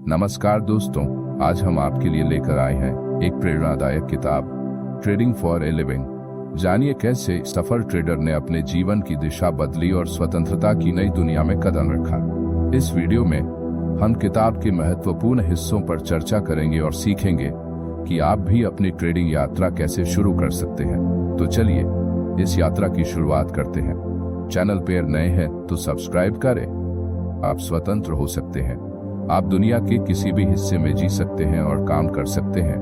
नमस्कार दोस्तों, आज हम आपके लिए लेकर आए हैं एक प्रेरणादायक किताब ट्रेडिंग फॉर ए लिविंग। जानिए कैसे सफल ट्रेडर ने अपने जीवन की दिशा बदली और स्वतंत्रता की नई दुनिया में कदम रखा। इस वीडियो में हम किताब के महत्वपूर्ण हिस्सों पर चर्चा करेंगे और सीखेंगे कि आप भी अपनी ट्रेडिंग यात्रा कैसे शुरू कर सकते हैं। तो चलिए इस यात्रा की शुरुआत करते हैं। चैनल पर नए हैं तो सब्सक्राइब करें। आप स्वतंत्र हो सकते हैं। आप दुनिया के किसी भी हिस्से में जी सकते हैं और काम कर सकते हैं।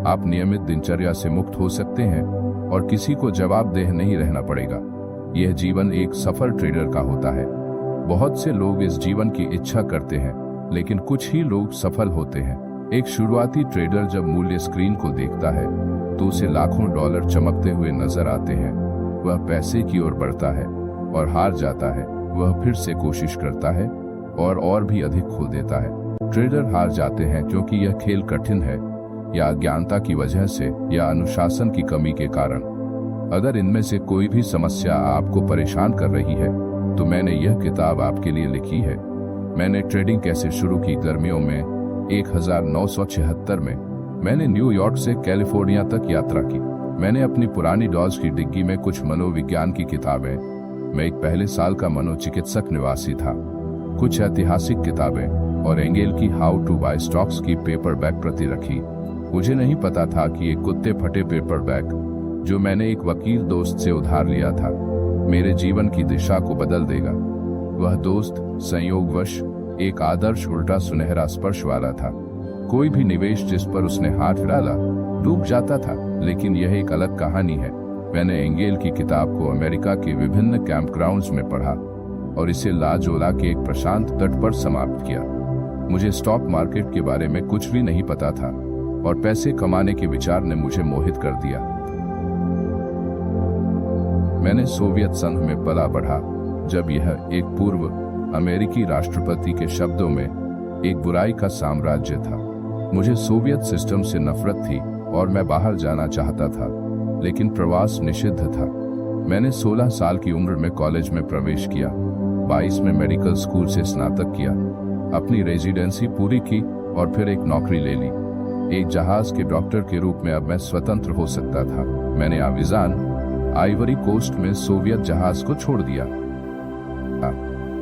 आप नियमित दिनचर्या से मुक्त हो सकते हैं और किसी को जवाबदेह नहीं रहना पड़ेगा। यह जीवन एक सफल ट्रेडर का होता है। बहुत से लोग इस जीवन की इच्छा करते हैं, लेकिन कुछ ही लोग सफल होते हैं। एक शुरुआती ट्रेडर जब मूल्य स्क्रीन को देखता है तो उसे लाखों डॉलर चमकते हुए नजर आते हैं। वह पैसे की ओर बढ़ता है और हार जाता है। वह फिर से कोशिश करता है और भी अधिक खो देता है। ट्रेडर हार जाते हैं क्योंकि यह खेल कठिन है, या अज्ञानता की वजह से, या अनुशासन की कमी के कारण। अगर इनमें से कोई भी समस्या आपको परेशान कर रही है तो मैंने यह किताब आपके लिए लिखी है। मैंने ट्रेडिंग कैसे शुरू की गर्मियों में 1976 में। मैंने न्यूयॉर्क से कैलिफोर्निया तक यात्रा की। मैंने अपनी पुरानी डॉज की डिग्गी में कुछ मनोविज्ञान की किताबें, मैं एक पहले साल का मनोचिकित्सक निवासी था, कुछ ऐतिहासिक किताबें और एंगेल की हाउ टू बाय स्टॉक्स की पेपरबैक प्रति रखी। मुझे नहीं पता था कि एक कुत्ते फटे पेपरबैक जो मैंने एक वकील दोस्त से उधार लिया था मेरे जीवन की दिशा को बदल देगा। वह दोस्त संयोगवश एक आदर्श उल्टा सुनहरा स्पर्श वाला था। कोई भी निवेश जिस पर उसने हाथ डाला डूब जाता था, लेकिन यह एक अलग कहानी है। मैंने एंगेल की किताब को अमेरिका के विभिन्न कैंपग्राउंड्स में पढ़ा और इसे लाजोला के एक प्रशांत तट पर समाप्त किया। मुझे स्टॉक मार्केट के बारे में कुछ भी नहीं पता था और पैसे कमाने के विचार ने मुझे मोहित कर दिया। मैंने सोवियत संघ में पला बढ़ा, जब यह एक पूर्व अमेरिकी राष्ट्रपति के शब्दों में एक बुराई का साम्राज्य था। मुझे सोवियत सिस्टम से नफरत थी और मैं बाहर जाना चाहता था, लेकिन प्रवास निषिद्ध था। मैंने 16 साल की उम्र में कॉलेज में प्रवेश किया, 22 में मेडिकल स्कूल से स्नातक किया, अपनी रेजिडेंसी पूरी की और फिर एक नौकरी ले ली। एक जहाज के डॉक्टर के रूप में अब मैं स्वतंत्र हो सकता था। मैंने आविजान, आइवरी कोस्ट में सोवियत जहाज को छोड़ दिया।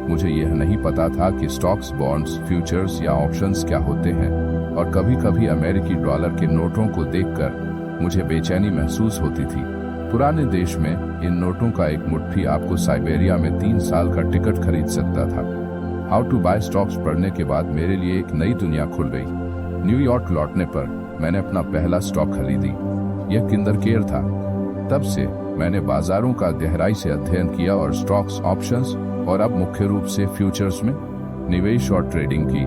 मुझे यह नहीं पता था कि स्टॉक्स, बॉन्ड्स, फ्यूचर्स या ऑप्शंस क्या होते हैं, और कभी कभी अमेरिकी डॉलर के नोटों को देखकर मुझे बेचैनी महसूस होती थी। पुराने देश में इन नोटों का एक मुट्ठी आपको साइबेरिया में 3 साल का टिकट खरीद सकता था। हाउ टू बाय स्टॉक्स पढ़ने के बाद मेरे लिए एक नई दुनिया खुल गई। न्यूयॉर्क लौटने पर मैंने अपना पहला स्टॉक खरीदी। यह किंडरकेयर था। तब से मैंने बाजारों का गहराई से अध्ययन किया और स्टॉक्स, ऑप्शंस और अब मुख्य रूप से फ्यूचर्स में निवेश और ट्रेडिंग की।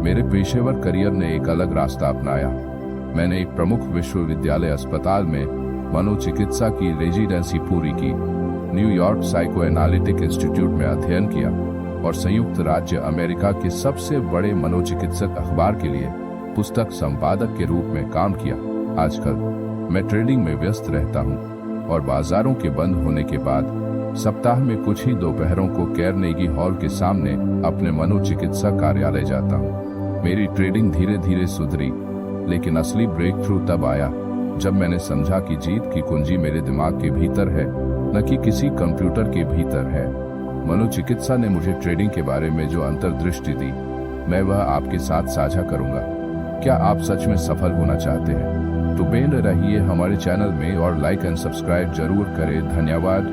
मेरे पेशेवर करियर ने एक अलग रास्ता अपनाया। मैंने एक प्रमुख विश्वविद्यालय अस्पताल में मनोचिकित्सा की रेजिडेंसी पूरी की, न्यूयॉर्क साइको एनालिटिक इंस्टीट्यूट में अध्ययन किया और संयुक्त राज्य अमेरिका के सबसे बड़े मनोचिकित्सक अखबार के लिए पुस्तक संपादक के रूप में काम किया। आजकल मैं ट्रेडिंग में व्यस्त रहता हूं और बाजारों के बंद होने के बाद सप्ताह में कुछ ही दोपहरों को कैरनेगी हॉल के सामने अपने मनोचिकित्सा कार्यालय जाता हूं। मेरी ट्रेडिंग धीरे धीरे सुधरी, लेकिन असली ब्रेक थ्रू तब आया जब मैंने समझा कि जीत की कुंजी मेरे दिमाग के भीतर है, न कि किसी कंप्यूटर के भीतर है। मनोचिकित्सा ने मुझे ट्रेडिंग के बारे में जो अंतर्दृष्टि दी, मैं वह आपके साथ साझा करूंगा। क्या आप सच में सफल होना चाहते हैं? तो बने रहिए हमारे चैनल में और लाइक एंड सब्सक्राइब जरूर करें। धन्यवाद।